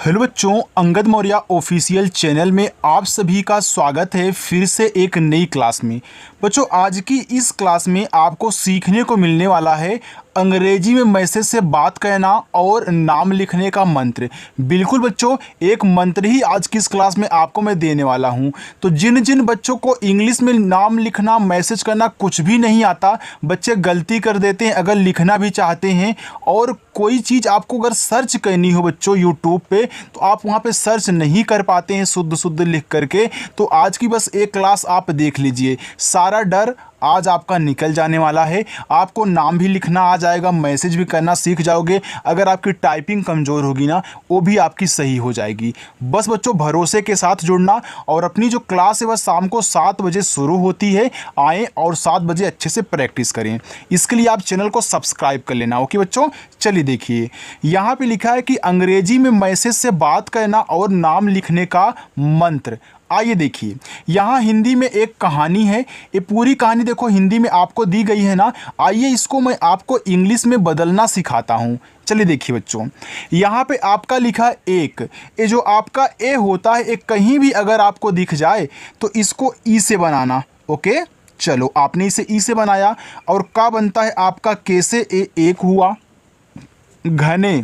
Hello बच्चों, Angad Maurya official channel में आप सभी का स्वागत है फिर से एक नई क्लास में। बच्चों, आज की इस क्लास में आपको सीखने को मिलने वाला है अंग्रेजी में मैसेज से बात करना और नाम लिखने का मंत्र। बिल्कुल बच्चों, एक मंत्र ही आज की इस क्लास में आपको मैं देने वाला हूं। तो जिन जिन बच्चों को इंग्लिश में नाम लिखना, मैसेज करना कुछ भी नहीं आता, बच्चे गलती कर देते हैं अगर लिखना भी चाहते हैं, और कोई चीज़ आपको अगर सर्च करनी हो बच्चों यूट्यूब पे, तो आप वहाँ पे सर्च नहीं कर पाते हैं शुद्ध शुद्ध लिख करके, तो आज की बस एक क्लास आप देख लीजिए। सारा डर आज आपका निकल जाने वाला है। आपको नाम भी लिखना आ जाएगा, मैसेज भी करना सीख जाओगे। अगर आपकी टाइपिंग कमज़ोर होगी ना, वो भी आपकी सही हो जाएगी। बस बच्चों, भरोसे के साथ जुड़ना, और अपनी जो क्लास है वह शाम को 7 बजे शुरू होती है। आएँ और 7 बजे अच्छे से प्रैक्टिस करें। इसके लिए आप चैनल को सब्सक्राइब कर लेना। ओके बच्चों, चलिए देखिए, यहाँ पे लिखा है कि अंग्रेजी में मैसेज से बात करना और नाम लिखने का मंत्र। आइए देखिए, यहाँ हिंदी में एक कहानी है। ये पूरी कहानी देखो हिंदी में आपको दी गई है ना। आइए इसको मैं आपको इंग्लिश में बदलना सिखाता हूँ। चलिए देखिए बच्चों, यहाँ पे आपका लिखा है एक। ये जो आपका ए होता है, एक कहीं भी अगर आपको दिख जाए तो इसको ई से बनाना। ओके, चलो आपने इसे ई से बनाया। और का बनता है आपका के से ए एक हुआ। घने,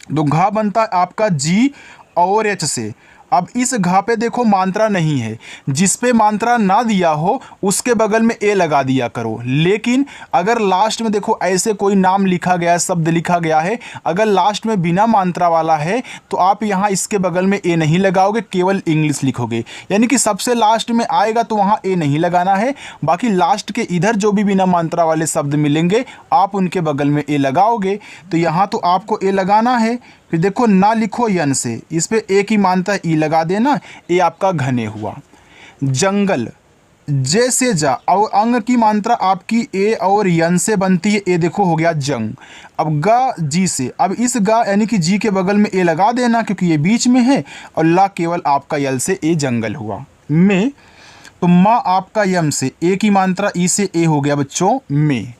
तो घा बनता है आपका जी और एच से। अब इस घा पे देखो मात्रा नहीं है, जिस पे मात्रा ना दिया हो उसके बगल में ए लगा दिया करो। लेकिन अगर लास्ट में देखो ऐसे कोई नाम लिखा गया है, शब्द लिखा गया है, अगर लास्ट में बिना मात्रा वाला है तो आप यहाँ इसके बगल में ए नहीं लगाओगे, केवल इंग्लिश लिखोगे। यानी कि सबसे लास्ट में आएगा तो वहाँ ए नहीं लगाना है, बाकी लास्ट के इधर जो भी बिना मात्रा वाले शब्द मिलेंगे आप उनके बगल में ए लगाओगे। तो यहाँ तो आपको ए लगाना है। फिर देखो ना लिखो यन से, इस पे एक ही मानता ई लगा देना। ये आपका घने हुआ। जंगल, जे से जा, और अंग की मात्रा आपकी ए और यन से बनती है। ए देखो हो गया जंग। अब गा जी से, अब इस गा यानी कि जी के बगल में ए लगा देना क्योंकि ये बीच में है, और ला केवल आपका यल से ए जंगल हुआ। में, तो माँ आपका यम से, ए की मात्रा ई से ए हो गया बच्चों में।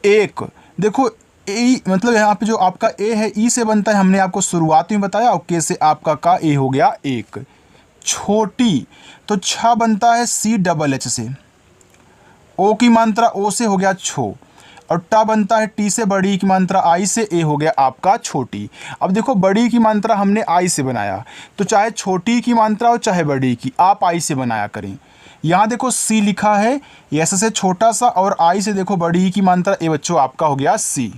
एक, देखो ए मतलब यहाँ पे जो आपका ए है ई से बनता है, हमने आपको शुरुआत में बताया, और के से आपका का ए हो गया एक। छोटी, तो छ बनता है सी डबल एच से। ओ की मात्रा ओ से हो गया छो, और टा बनता है टी से बड़ी की मात्रा आई से, ए हो गया आपका छोटी। अब देखो बड़ी की मात्रा हमने आई से बनाया, तो चाहे छोटी की मात्रा हो चाहे बड़ी की, आप आई से बनाया करें। यहाँ देखो सी लिखा है, एस से छोटा सा और आई से देखो बड़ी की मात्रा, ए बच्चों आपका हो गया सी।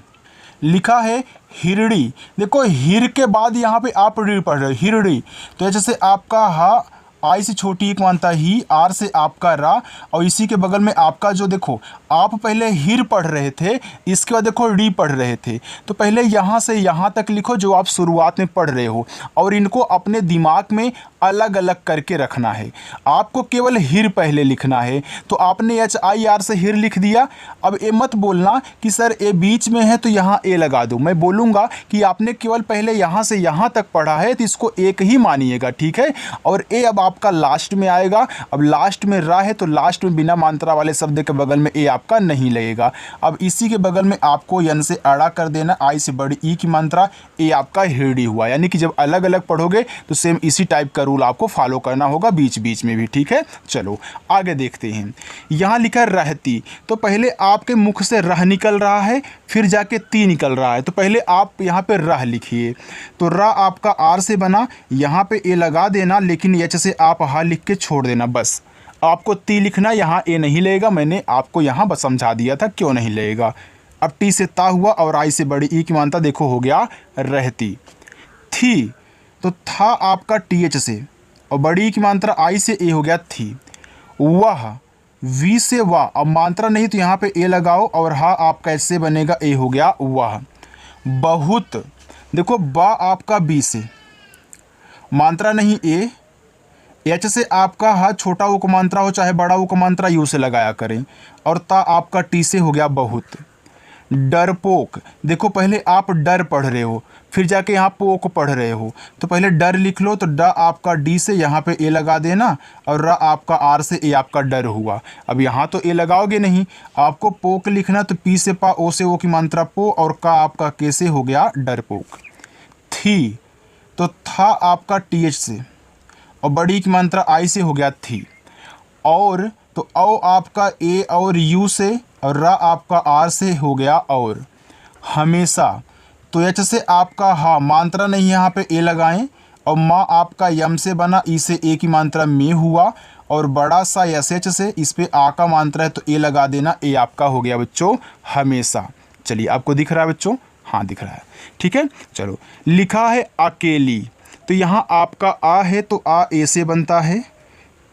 लिखा है हिरड़ी, देखो हिर के बाद यहाँ पे आप री पढ़ रहे हो, हिरड़ी, तो जैसे आपका हा, आई से छोटी एक मानता ही, आर से आपका रा, और इसी के बगल में आपका जो देखो आप पहले हिर पढ़ रहे थे, इसके बाद देखो री पढ़ रहे थे, तो पहले यहाँ से यहाँ तक लिखो जो आप शुरुआत में पढ़ रहे हो, और इनको अपने दिमाग में अलग अलग करके रखना है। आपको केवल हिर पहले लिखना है, तो आपने एच आई आर से हिर लिख दिया। अब ए मत बोलना कि सर ए बीच में है तो यहाँ ए लगा दो। मैं बोलूँगा कि आपने केवल पहले यहाँ से यहाँ तक पढ़ा है, तो इसको एक ही मानिएगा, ठीक है। और ए अब आपका लास्ट में आएगा। अब लास्ट में रा है तो लास्ट में बिना मात्रा वाले शब्द के बगल में ए आपका नहीं लगेगा। अब इसी के बगल में आपको यन से अड़ा कर देना, आई से बड़ी ई की मात्रा, ए आपका हिरडी हुआ। यानी कि जब अलग अलग पढ़ोगे तो सेम इसी टाइप का रूल आपको फॉलो करना होगा बीच बीच में भी, ठीक है। चलो आगे देखते हैं। यहाँ लिखा रहती, तो पहले आपके मुख से रह निकल रहा है, फिर जाके ती निकल रहा है, तो पहले आप यहाँ पे रह लिखिए। तो रा आपका आर से बना, यहाँ पे ए लगा देना, लेकिन एच से आप हा लिख के छोड़ देना। बस आपको ती लिखना, यहाँ ए नहीं लगेगा। मैंने आपको यहाँ बस समझा दिया था क्यों नहीं लगेगा। अब टी से ता हुआ, और आई से बड़ी ई की मानता देखो हो गया रहती। थी, तो था आपका टी एच से, और बड़ी की मात्रा आई से ए हो गया थी। वह, वी से वाह, अब मात्रा नहीं तो यहाँ पे ए लगाओ, और हा आपका ऐसे बनेगा, ए हो गया वह। बहुत, देखो बा आपका बी से, मात्रा नहीं ए, एच से आपका हा छोटा वो मात्रा हो चाहे बड़ा वो मात्रा यू से लगाया करें, और ता आपका टी से हो गया बहुत। डरपोक, देखो पहले आप डर पढ़ रहे हो, फिर जाके यहाँ पोक पढ़ रहे हो, तो पहले डर लिख लो, तो ड आपका डी से यहाँ पे ए लगा देना, और र आपका आर से ए आपका डर हुआ। अब यहाँ तो ए लगाओगे नहीं, आपको पोक लिखना, तो पी से पा, ओ से ओ की मात्रा पो, और का आपका के से हो गया डरपोक। थी, तो था आपका TH से और बड़ी की मात्रा I से हो गया थी। और तो औ आपका A और U से और रा आपका R से हो गया और। हमेशा तो H से आपका हा मात्रा नहीं यहाँ पे A लगाएं और माँ आपका यम से बना ई से ए की मात्रा में हुआ और बड़ा सा एस एच से इस पे आ का मात्रा है तो ए लगा देना, ए आपका हो गया बच्चों हमेशा। चलिए आपको दिख रहा है बच्चों, हाँ दिख रहा है, ठीक है। चलो लिखा है अकेली, तो यहाँ आपका आ है तो आ ए से बनता है,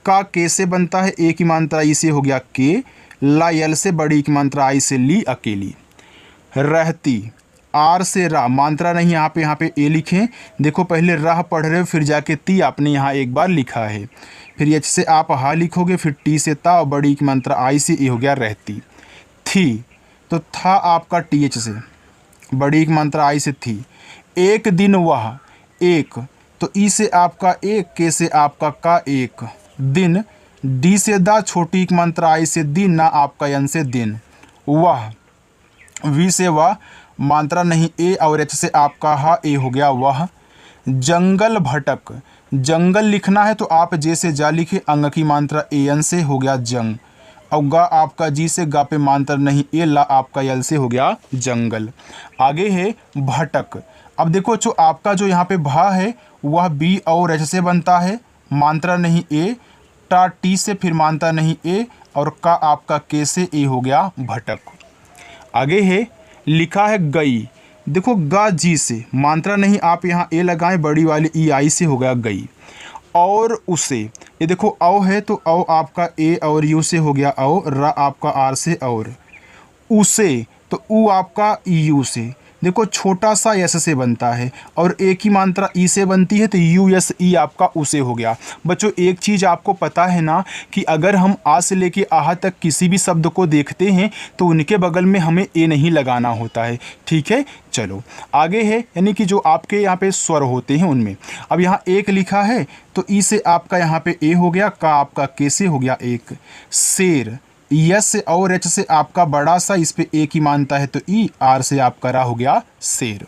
का के से बनता है, ए की मात्रा ई से हो गया के, ला यल से बड़ी की मात्रा आई से ली अकेली। रहती आर से रा मात्रा नहीं यहाँ पे ए लिखें, देखो पहले राह पढ़ रहे हो फिर जाके ती आपने यहाँ एक बार लिखा है, फिर एच से आप हा लिखोगे, फिर टी से ता और बड़ी की मात्रा आई से ए हो गया रहती। थी तो था आपका टी एच से, बड़ी की मात्रा आई से थी। एक दिन वह, एक तो ई से आपका एक, के से आपका का एक, दिन डी से दा छोटी की मात्रा आई से दिन ना आपका यन से दिन। वह वी से वह मात्रा नहीं ए और एच से आपका हा ए हो गया वह। जंगल भटक, जंगल लिखना है तो आप जे से जा लिखे, अंग की मात्रा ए एन से हो गया जंग और गा आपका जी से गा पे मात्रा नहीं ए, ला आपका यल से हो गया जंगल। आगे है भटक। अब देखो जो आपका जो यहाँ पे भा है वह बी और एच से बनता है, मात्रा नहीं ए, टा टी से फिर मात्रा नहीं ए और का आपका के से ए हो गया भटक। आगे है लिखा है गई, देखो गा जी से मात्रा नहीं आप यहाँ ए लगाएं, बड़ी वाली ई आई से हो गया गई। और उसे, ये देखो औ है तो औ आपका ए और यू से हो गया औ, रा आपका आर से और। उसे तो ऊ आपका यू से, देखो छोटा सा यस से बनता है और ए की मात्रा ई से बनती है तो यू एस ई आपका उसे हो गया। बच्चों एक चीज़ आपको पता है ना कि अगर हम आ से लेके आह तक किसी भी शब्द को देखते हैं तो उनके बगल में हमें ए नहीं लगाना होता है, ठीक है। चलो आगे है यानी कि जो आपके यहाँ पे स्वर होते हैं उनमें, अब यहाँ एक लिखा है तो ई से आपका यहाँ पे ए हो गया, का आपका के से हो गया एक। शेर, यस और एच से आपका बड़ा सा इस पे ए की मानता है तो ई, आर से आपका रा हो गया शेर।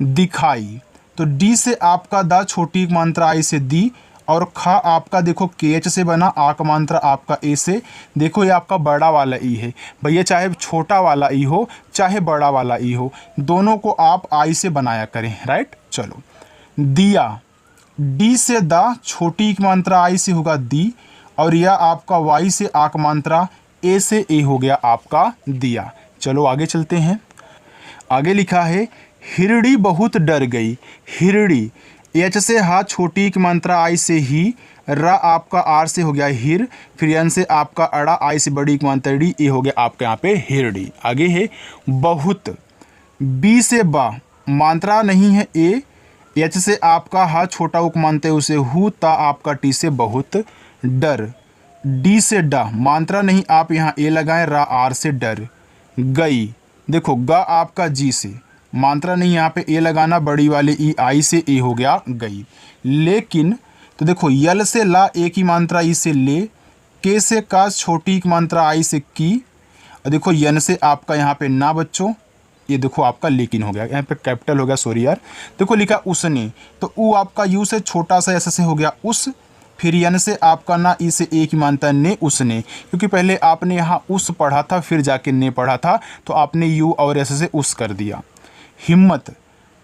दिखाई तो डी से आपका दा छोटी मात्रा आई से दी और खा आपका देखो के एच से बना, आ का मात्रा आपका ए से, देखो ये आपका बड़ा वाला ई है भैया, चाहे छोटा वाला ई हो चाहे बड़ा वाला ई हो, दोनों को आप आई से बनाया करें, राइट। चलो दिया, डी से दा छोटी मात्रा आई से होगा दी और यह आपका वाई से आक मात्रा ए से ए हो गया आपका दिया। चलो आगे चलते हैं। आगे लिखा है हिरड़ी बहुत डर गई, हिरड़ी एच से हा छोटी की मात्रा आई से ही, रा आपका आर से हो गया हिर, फिर एन से आपका अड़ा आई से बड़ी की मात्रा डी, ए हो गया आपके यहाँ पे हिरड़ी। आगे है बहुत, बी से बा मात्रा नहीं है ए, एच से आपका हा छोटा उक मानते उसे हु, ता आपका टी से बहुत। डर, डी से डा मात्रा नहीं आप यहाँ ए लगाएं, रा आर से डर। गई, देखो गा आपका जी से मात्रा नहीं यहाँ पे ए लगाना, बड़ी वाले ई आई से ए हो गया गई। लेकिन तो देखो यल से ला ए की मात्रा ई से ले, के से का छोटी की मात्रा आई से की, और देखो यन से आपका यहाँ पे ना बच्चों, ये देखो आपका लेकिन हो गया, यहाँ पे कैपिटल हो गया, सॉरी यार। देखो लिखा उसने तो ऊ आपका यू से छोटा सा ऐसे से हो गया उस, फिर यन से आपका ना ई से ए की मानता ने उसने, क्योंकि पहले आपने यहाँ उस पढ़ा था फिर जाके ने पढ़ा था तो आपने यू और ऐसे से उस कर दिया। हिम्मत,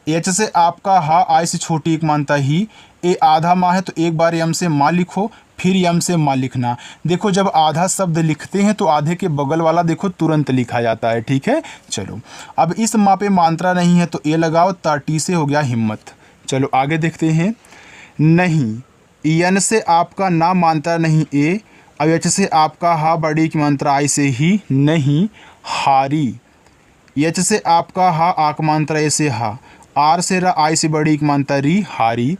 एच से आपका हा आई से छोटी एक मानता ही, ए आधा माँ है तो एक बार यम से माँ लिखो फिर यम से माँ लिखना। देखो जब आधा शब्द लिखते हैं तो आधे के बगल वाला देखो तुरंत लिखा जाता है, ठीक है। चलो अब इस माँ पे मात्रा नहीं है तो ए लगाओ, टी से हो गया हिम्मत। चलो आगे देखते हैं। नहीं, यन से आपका ना मात्रा नहीं ए, अब एच से आपका हा बड़ी की मात्रा आई से ही नहीं, हारी। एच से आपका हा आक मात्रा ए से हा, आर से रा आई से बड़ी की मात्रा री, हारी।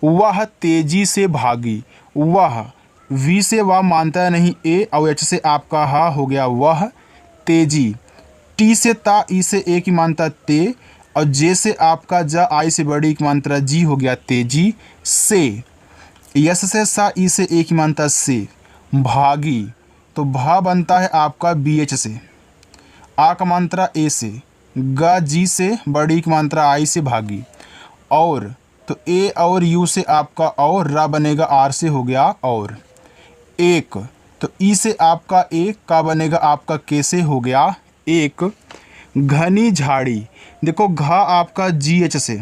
वह तेजी से भागी, वह वी से वाह मानता नहीं ए और एच से आपका हा हो गया वह। तेजी, टी से ता ई से ए की मानता ते और जे से आपका जा आई से बड़ी की मात्रा जी हो गया तेजी। से, यस से सा ई से ए की मानता से। भागी, तो भा बनता है आपका बी एच से, आ का मात्रा ए से, गा जी से बड़ी की मात्रा आई से भागी। और तो ए और यू से आपका और, रा बनेगा आर से हो गया और। एक, तो ई से आपका एक, का बनेगा आपका के से हो गया एक। घनी झाड़ी, देखो घा आपका जी एच से,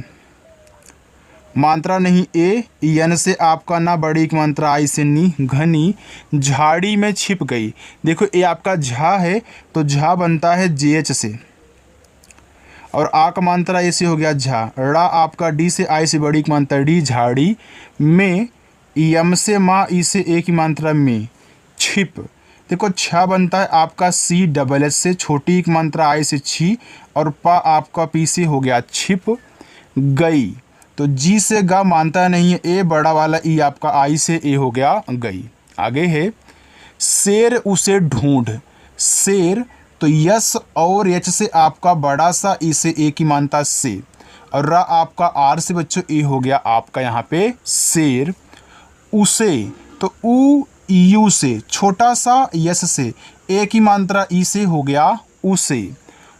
मात्रा नहीं ए, यन से आपका ना, बड़ी की मात्रा आई से नी, घनी झाड़ी में छिप गई। देखो ए आपका झा है तो झा बनता है जे एच से, और आ का मात्रा ए से हो गया झा। ड़ा आपका डी से आई से, बड़ी की मात्रा डी, झाड़ी में, यम से माँ, ई से ए की मात्रा में, छिप। देखो छा बनता है आपका सी डबल एच से, छोटी की मात्रा आई से छी, और पा आपका पी से हो गया छिप गई। तो जी से गा मानता नहीं है ए, बड़ा वाला ई आपका आई से ए हो गया गई। आगे है शेर उसे ढूंढ। शेर, तो यस और एच से आपका बड़ा सा, ई से ए की मानता से, और रा आपका आर से बच्चों ए हो गया आपका यहाँ पे शेर। उसे, तो ऊ यू से, छोटा सा यस से, ए की मात्रा ई से हो गया उसे।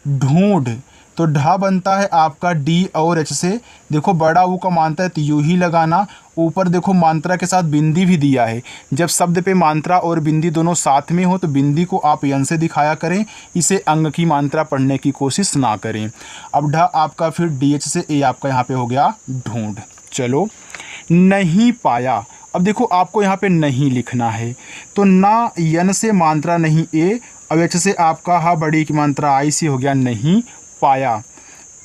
ढूंढ, तो ढा बनता है आपका डी और एच से, देखो बड़ा ऊ का मात्रा है तो यू ही लगाना। ऊपर देखो मात्रा के साथ बिंदी भी दिया है, जब शब्द पे मात्रा और बिंदी दोनों साथ में हो तो बिंदी को आप यन से दिखाया करें, इसे अंग की मात्रा पढ़ने की कोशिश ना करें। अब ढा आपका फिर डी एच से ए आपका यहाँ पे हो गया ढूंढ। चलो, नहीं पाया। अब देखो आपको यहाँ पे नहीं लिखना है, तो ना यन से मात्रा नहीं ए, अब एच से आपका हा, बड़ी की मात्रा आई से हो गया नहीं पाया।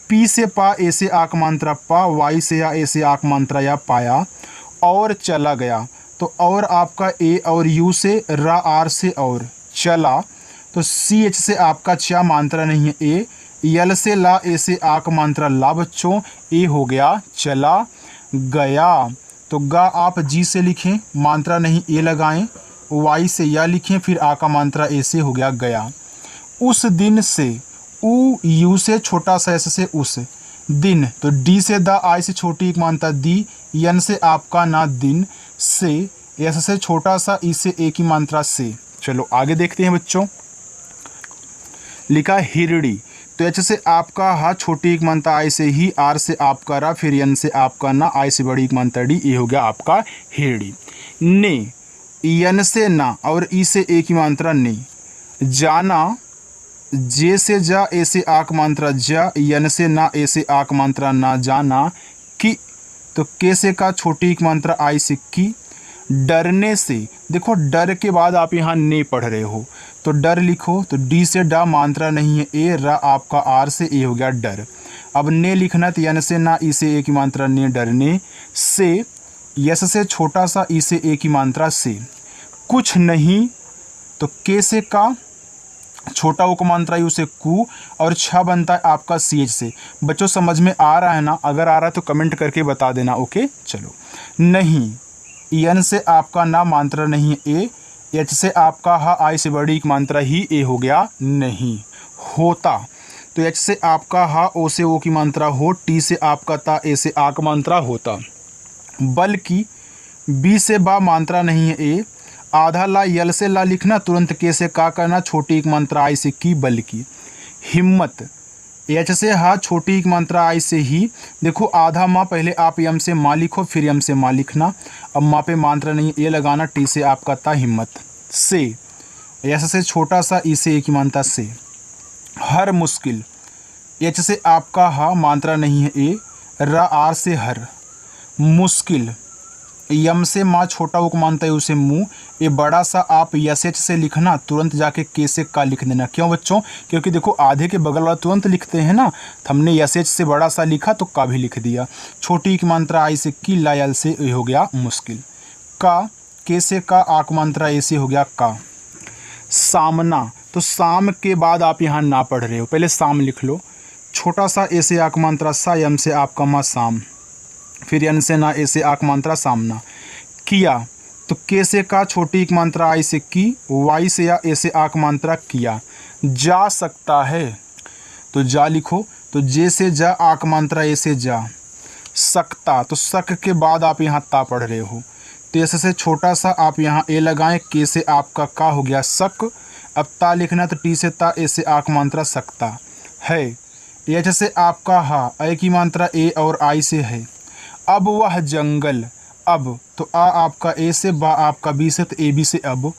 पी से पा, ए से आक मात्रा पा, वाई से या ए से आक मात्रा या पाया। और चला गया, तो और आपका ए और यू से, रा आर से और, चला, तो सी एच से आपका चा मात्रा नहीं है ए, यल से ला, ए से आक मात्रा ला बच्चों, ए हो गया चला गया। तो गा आप जी से लिखें, मात्रा नहीं ए लगाएं, वाई से या लिखें, फिर आ का मात्रा ए से हो गया गया। उस दिन से, ऊ यू से, छोटा सा एस से उस, दिन, तो डी से दा, आई से छोटी एक मात्रा दी, यन से आपका ना, दिन से, एस से छोटा सा, ई से ए की मात्रा से। चलो आगे देखते हैं बच्चों। लिखा हिरड़ी, तो एच से आपका हा, छोटी एक मात्रा आई से ही, आर से आपका रा, फिर यन से आपका ना, आई से बड़ी एक मात्रा डी, ये हो गया आपका हिरड़ी। ने, यन से ना और ई से ए की मात्रा ने, जाना, जे से जा, ए से आक मात्रा जा, यन से ना, ए से आक मात्रा ना, जाना कि, तो के से का, छोटी एक मात्रा आई से की। डरने से, देखो डर के बाद आप यहाँ ने पढ़ रहे हो तो डर लिखो, तो डी से डा मात्रा नहीं है ए, रा आपका आर से ए हो गया डर। अब ने लिखना, तो यन से ना, ई से ए की मात्रा ने, डरने से, यस से छोटा सा, ई से ए की मात्रा से। कुछ नहीं, तो के से का, छोटा ओ का मात्रा यू से कु, और छा बनता है आपका सी एच से। बच्चों समझ में आ रहा है ना? अगर आ रहा है तो कमेंट करके बता देना। ओके चलो। नहीं, यन से आपका ना मात्रा नहीं है ए, एच से आपका हा, आई से बड़ी एक मात्रा ही, ए हो गया नहीं। होता, तो एच से आपका हा, ओ से ओ की मात्रा हो, टी से आपका ता, ए से आ का मात्रा होता। बल्कि, बी से बा मात्रा नहीं है ए, आधा ला, यल से ला लिखना, तुरंत के से का करना, छोटी एक मात्रा आई से की, बल्कि। हिम्मत, एच से हा, छोटी एक मात्रा आई से ही, देखो आधा माँ, पहले आप यम से माँ लिखो, फिर यम से माँ लिखना। अब माँ पे मात्रा नहीं ए लगाना, टी से आपका ता, हिम्मत से, एस से छोटा सा, ई से ए की मात्रा से। हर मुश्किल, एच से आपका हा, मात्रा नहीं है ए, रा आर से हर, मुश्किल, यम से माँ, छोटा उक मानता है उसे मुँह, ये बड़ा सा आप यस एच से लिखना, तुरंत जाके के से का लिख देना। क्यों बच्चों? क्योंकि देखो आधे के बगल वाला तुरंत लिखते हैं ना, तो हमने यस एच से बड़ा सा लिखा तो का भी लिख दिया। छोटी की मात्रा आई से की, ला यल से ये हो गया मुश्किल। का, के से का, आक मात्रा ए से हो गया का। सामना, तो साम के बाद आप यहाँ ना पढ़ रहे हो, पहले साम लिख लो, छोटा सा ए से आक मात्रा सा, यम से आपका माँ साम, फिर यन से ना, ए से आक मात्रा सामना। किया, तो के से का, छोटी एक मात्रा आई से की, वाई से या ए से आक मात्रा किया। जा सकता है, तो जा लिखो, तो जे से जा, आक मात्रा ए से जा। सकता, तो सक के बाद आप यहाँ ता पढ़ रहे हो, तो ऐसे से छोटा सा आप यहाँ ए लगाएं, के से आपका का हो गया सक। अब ता लिखना, तो टी से ता, ए से आक मात्रा सकता है। एच से आपका हा, ए की मात्रा ए और आई से है। अब वह जंगल, अब तो आ आपका ए से, बा आपका बी से, तो ए बी से अब,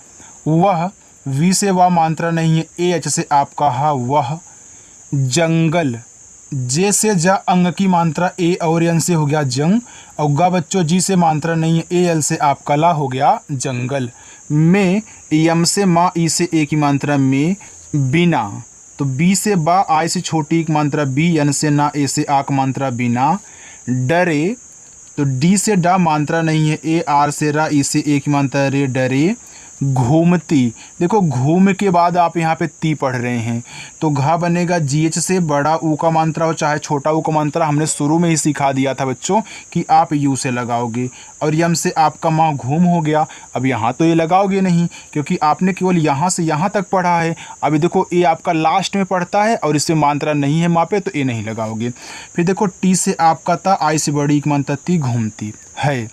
वह वी से वा मात्रा नहीं है, ए एच से आपका हा वह, जंगल जे से जा अंग की मात्रा ए और एन से हो गया जंग, और गा बच्चों जी से मात्रा नहीं है, ए एल से आपका ला हो गया जंगल। में यम से माँ ई से ए की मात्रा में, बिना तो बी से बा आई से छोटी की मात्रा बी, एन से ना ए से आ की मात्रा बिना, डरे तो डी से डा मात्रा नहीं है, ए आर से रा ई से ए की मात्रा रे डरे, घूमती देखो घूम के बाद आप यहाँ पे ती पढ़ रहे हैं तो घा बनेगा जी एच से, बड़ा ऊ का मात्रा हो चाहे छोटा ऊ का मात्रा हमने शुरू में ही सिखा दिया था बच्चों कि आप यू से लगाओगे, और यम से आपका माँ घूम हो गया। अब यहाँ तो ये लगाओगे नहीं क्योंकि आपने केवल यहाँ से यहाँ तक पढ़ा है। अभी देखो ए आपका लास्ट में पढ़ता है और इससे मात्रा नहीं है माँ पे, तो ए नहीं लगाओगे। फिर देखो टी से आपका था, आई से बड़ी की मात्रा थी घूमती है,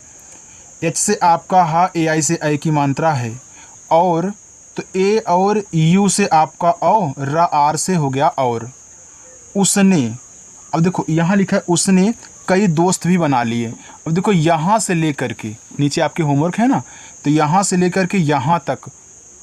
एच से आपका हा, ए आई से आई की मात्रा है, और तो ए और यू से आपका औ, रा आर से हो गया और, उसने अब देखो यहाँ लिखा है उसने कई दोस्त भी बना लिए। अब देखो यहाँ से लेकर के नीचे आपके होमवर्क है ना, तो यहाँ से लेकर के यहाँ तक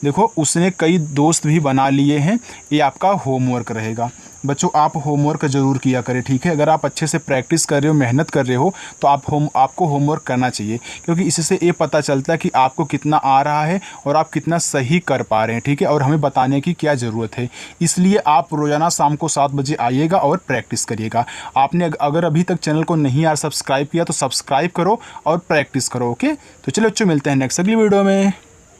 देखो उसने कई दोस्त भी बना लिए हैं, ये आपका होमवर्क रहेगा। बच्चों आप होमवर्क ज़रूर किया करें, ठीक है। अगर आप अच्छे से प्रैक्टिस कर रहे हो, मेहनत कर रहे हो, तो आपको होमवर्क करना चाहिए, क्योंकि इससे ये पता चलता है कि आपको कितना आ रहा है और आप कितना सही कर पा रहे हैं, ठीक है, और हमें बताने की क्या ज़रूरत है। इसलिए आप रोज़ाना शाम को 7 बजे आइएगा और प्रैक्टिस करिएगा। आपने अगर अभी तक चैनल को नहीं यार सब्सक्राइब किया तो सब्सक्राइब करो और प्रैक्टिस करो, ओके। तो चलो बच्चों मिलते हैं नेक्स्ट अगली वीडियो में।